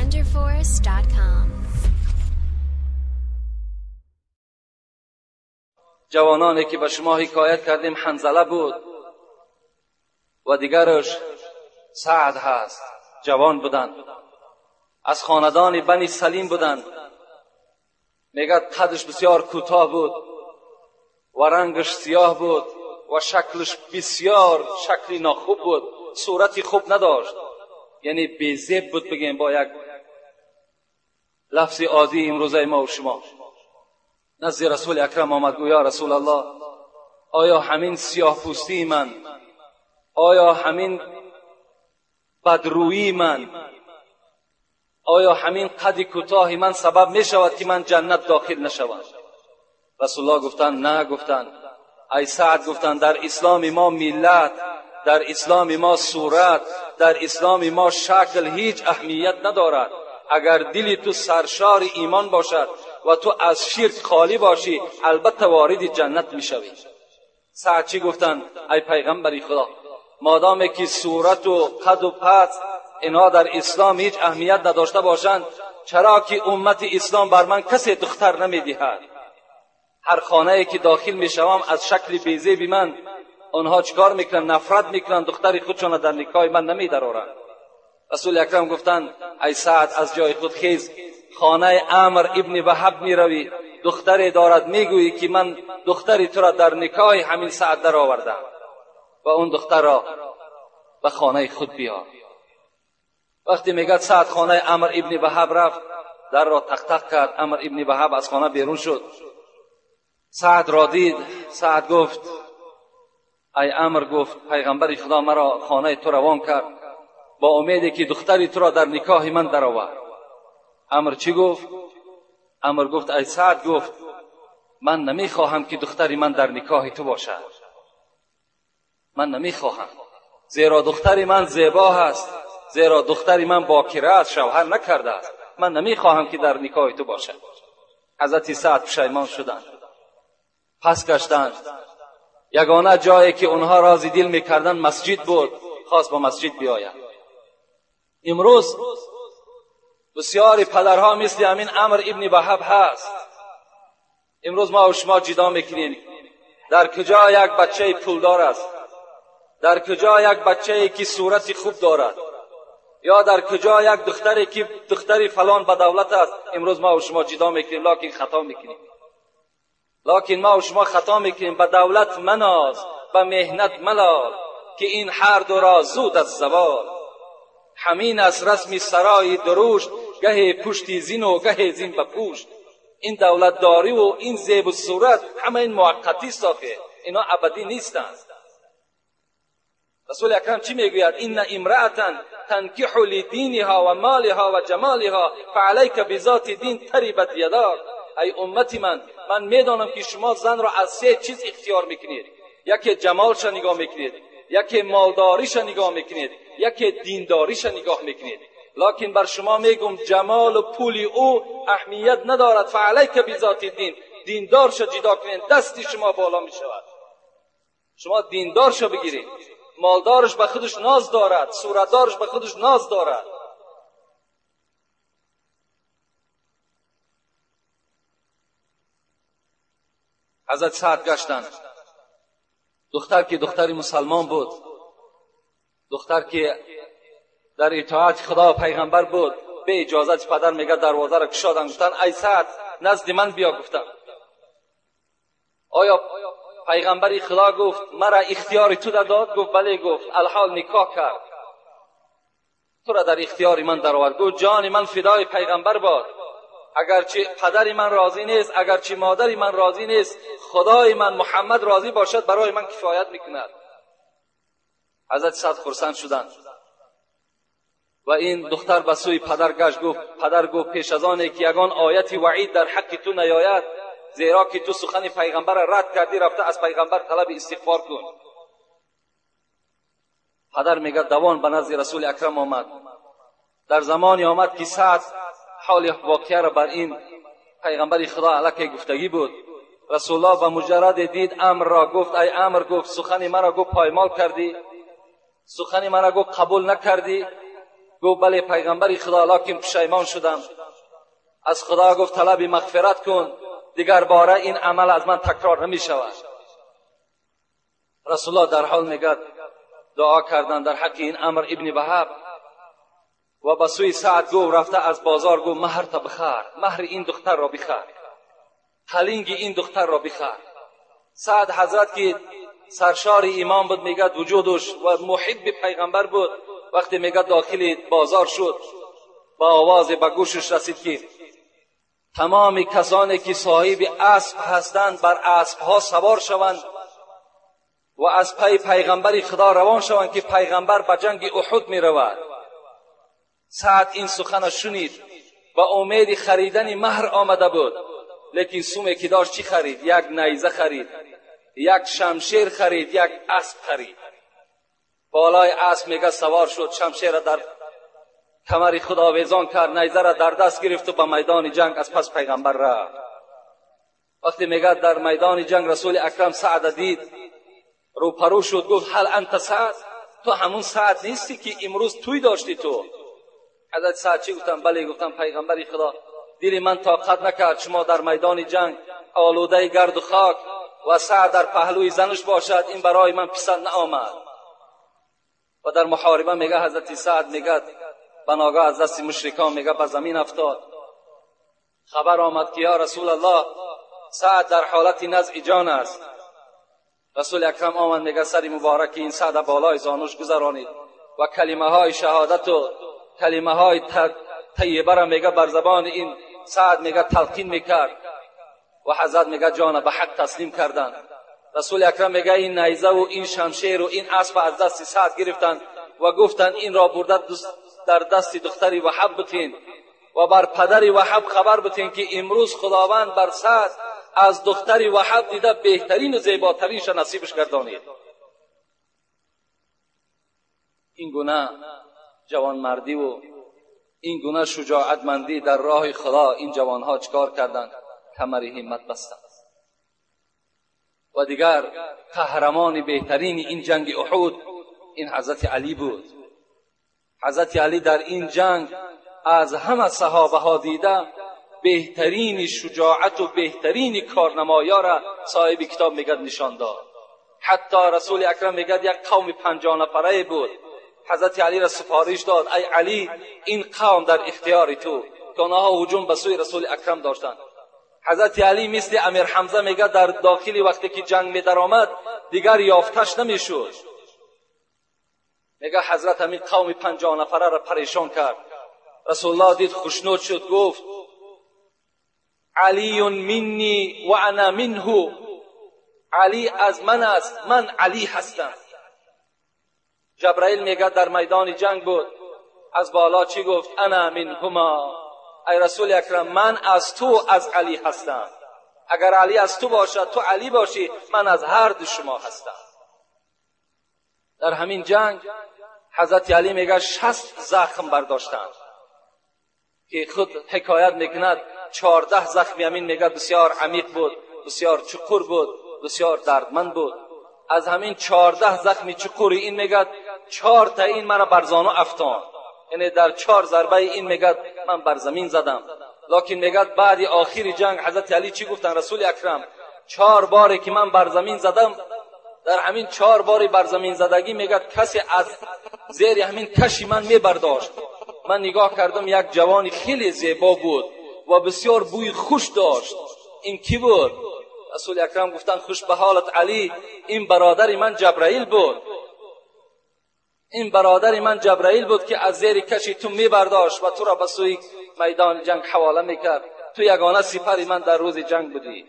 wonderforce.com. جوانانی که به شما حکایت کردیم حنظله بود و دیگرش سعد هست. جوان بودند، از خاندان بنی سلیم بودند. میگه قدش بسیار کوتاه بود و رنگش سیاه بود و شکلش بسیار شکلی ناخوب بود، صورتی خوب نداشت، یعنی بی‌زیب بود بگیم با یک لفظ عادی امروزه ما و شما. نزد رسول اکرم آمد گویا رسول الله، آیا همین سیاه پوستی من، آیا همین بدرویی من، آیا همین قد کوتاهی من سبب می شود که من جنت داخل نشوم؟ رسول الله گفتند نه. گفتند ای سعد، گفتند در اسلام ما ملت، در اسلام ما صورت، در اسلام ما شکل هیچ اهمیت ندارد. اگر دلی تو سرشار ایمان باشد و تو از شرک خالی باشی، البته وارد جنت میشوی. سعد چی گفتند؟ ای پیغمبر خدا، مادامی که صورت و قد و پست اینها در اسلام هیچ اهمیت نداشته باشند، چرا که امت اسلام بر من کسی دختر نمیدهد؟ هر خانه‌ای که داخل میشوم از شکل بیزیب من آنها چیکار میکنن؟ نفرت میکنن، دختری خودشون در نکاح من نمیدارند. رسول اکرم گفتند ای سعد از جای خود خیز، خانه عمرو ابن وهب میروی، دختری دارد، میگویی که من دختری تو را در نکاح همین سعد در آوردم و اون دختر را به خانه خود بیار. وقتی میگه سعد خانه عمرو ابن وهب رفت، در را تق تق کرد. عمرو ابن وهب از خانه بیرون شد. سعد را دید. سعد گفت ای عمرو، گفت پیغمبر خدا مرا خانه تو روان کرد با امیدی که دختری تو را در نکاح من درآورد. عمرو چی گفت؟ عمرو گفت ای سعد، گفت من نمیخواهم که دختری من در نکاح تو باشد. من نمیخواهم، زیرا دختری من زیبا است، زیرا دختری من باکره است، شوهر نکرده است. من نمیخواهم که در نکاح تو باشد. حضرت سعد پشیمان شدند، پس گشتند. یگانه جایی که اونها راضی دل میکردن مسجد بود، خواست با مسجد بیاید. امروز بسیاری پدرها مثل همین عمرو ابن وهب هست. امروز ما و شما جدا میکنیم در کجا یک بچه پولدار است، در کجا یک بچه‌ای که صورت خوب دارد، یا در کجا یک دختری که دختری فلان با دولت است. امروز ما و شما جدا میکنیم، لکن خطا میکنیم. لکن ما و شما خطا میکنیم. به دولت مناز، به مهنت ملال، که این هر دو را زود از زوال. همین از رسم سرای دروشت، گه پشتی زین و گه زین به پوشت. این دولت داری و این زیب و صورت همه این موقتی است، اینا ابدی نیستند. رسول اکرم چی میگوید؟ این امرأة تنکح لدینها و مالها و جمالها فعلیک بذات دین تربت یداک. ای امت من میدانم که شما زن را از سه چیز اختیار میکنید. یکی جمالش نگاه میکنید، یکی مالداریش نگاه میکنید، یکی دینداریش نگاه میکنید. لکن بر شما میگم جمال و پول او اهمیت ندارد. فعلیک بذات دین، دیندارش جدا کنید، دست شما بالا میشود. شما دیندارش بگیرید. مالدارش به خودش ناز دارد، صورتدارش به خودش ناز دارد. حضرت سعد گشتند. دختر که دختری مسلمان بود، دختر که در اطاعت خدا و پیغمبر بود، به اجازت پدر میگه دروازه را گشادند. گفتند ای سعد نزد من بیا. گفتند آیا پیغمبر خدا گفت مرا اختیار تو داد؟ گفت بله. گفت الحال نکاح کرد، تو را در اختیار من درآورد. گفت جان من فدای پیغمبر باد، اگرچه پدری من راضی نیست، اگرچه مادری من راضی نیست، خدای من محمد راضی باشد برای من کفایت میکند. حضرت سعد خرسند شدند و این دختر به سوی پدر گشت. پدر گفت پیش از آن که یگان آیت وعید در حق تو نیاید، زیرا که تو سخن پیغمبر را رد کردی، رفته از پیغمبر طلب استغفار کن. پدر میگه دوان به نزد رسول اکرم آمد. در زمانی آمد که سعد حال واقعه را بر این پیغمبر خدا علیه گفتگی بود. رسول الله به مجرد دید امر را گفت ای امر، گفت سخن مرا گفت پایمال کردی، سخن مرا گفت قبول نکردی. گفت بله پیغمبر خدا، لکن پشیمان شدم. از خدا گفت طلب مغفرت کن، دیگر باره این عمل از من تکرار نمی شود. رسول الله در حال میگه دعا کردن در حق این عمرو ابن وهب و به سوی سعد گفت رفته از بازار گفت مهر تا بخر، مهر این دختر را بخر، خلینگ این دختر را بخر. سعد حضرت که سرشار ایمان بود میگه وجودش و محب پیغمبر بود، وقتی میگه داخل بازار شد با آواز به گوشش رسید که تمام کسانی که صاحب اسب هستند بر اسب ها سوار شوند و از پی پیغمبر خدا روان شوند که پیغمبر به جنگ احد می رود. سعد این سخن شنید و امید خریدن مهر آمده بود، لیکن سومی که داشت چی خرید؟ یک نیزه خرید، یک شمشیر خرید، یک اسب خرید. بالای اسب میگه سوار شد، شمشیر را در کمر خود آویزان کرد، نیزه را در دست گرفت و به میدان جنگ از پس پیغمبر رفت. وقتی میگه در میدان جنگ رسول اکرم سعد دید، رو پرو شد، گفت هل انت سعد؟ تو همون سعد نیستی که امروز توی داشتی تو؟ حضرت سعد چی گفتم؟ بله گفتم پیغمبر خدا، دل من طاقت نکرد شما در میدان جنگ آلوده گرد و خاک و سعد در پهلوی زنش باشد، این برای من پسند نآمد. و در محاربه میگه حضرت سعد میگه بناگاه از دست مشرکان میگه به زمین افتاد. خبر آمد که یا رسول الله سعد در حالت نزع جان است. رسول اکرم آمد میگه سر مبارک این سعد بالای زانوش گذرانید و کلمه های شهادت و کلمه های طیبه را میگه بر زبان این سعد میگه تلقین میکرد و حضرت میگه جان به حق تسلیم کردن. رسول اکرم میگه این نیزه و این شمشیر و این اسب از دست سعد گرفتن و گفتن این را برده در دست دختری وهب بتین و بر پدری وهب خبر بتین که امروز خداوند بر سعد از دختری وهب دیده بهترین و زیباترینش نصیبش گردانید. این گونه جوانمردی و این گونه شجاعتمندی در راه خدا این جوانها چکار کردند؟ کمر همت بستند. و دیگر قهرمان بهترین این جنگ احد این حضرت علی بود. حضرت علی در این جنگ از همه صحابه ها دیده بهترین شجاعت و بهترین کارنمایا را صاحب کتاب میگد نشان داد. حتی رسول اکرم میگد یک قوم 50 نفره بود، حضرت علی را سفارش داد ای علی این قوم در اختیار تو، که آنها هجوم به سوی رسول اکرم داشتند. حضرت علی مثل امیر حمزه میگه در داخلی وقتی که جنگ می در آمد دیگر یافتش نمیشد. میگه حضرت همین قوم 50 نفره را پریشان کرد. رسول الله دید خوشنود شد، گفت علی منی و انا منه، علی از من است، من علی هستم. جبرائیل میگه در میدان جنگ بود، از بالا چی گفت؟ انا منهما، ای رسول اکرم من از تو از علی هستم، اگر علی از تو باشد تو علی باشی، من از هر دو شما هستم. در همین جنگ حضرت علی میگه 60 زخم برداشتند که خود حکایت میکند 14 زخم همین میگه بسیار عمیق بود، بسیار چقور بود، بسیار دردمند بود. از همین 14 زخم چقوری این میگه 4 تا این مرا بر زانو افتان، یعنی در 4 ضربه این میگه من بر زمین زدم. لکن میگه بعد آخر جنگ حضرت علی چی گفتن؟ رسول اکرم 4 باری که من بر زمین زدم، در همین 4 باری بر زمین زدگی میگه کسی از زیر همین کشی من میبرداشت. من نگاه کردم یک جوانی خیلی زیبا بود و بسیار بوی خوش داشت. این کی بود؟ رسول اکرم گفتن خوش به حالت علی، این برادر من جبرائیل بود، این برادر من جبرائیل بود که از زیر کشی تو میبرداشت و تو را به سوی میدان جنگ حواله میکرد. تو یگانه سپر من در روز جنگ بودی.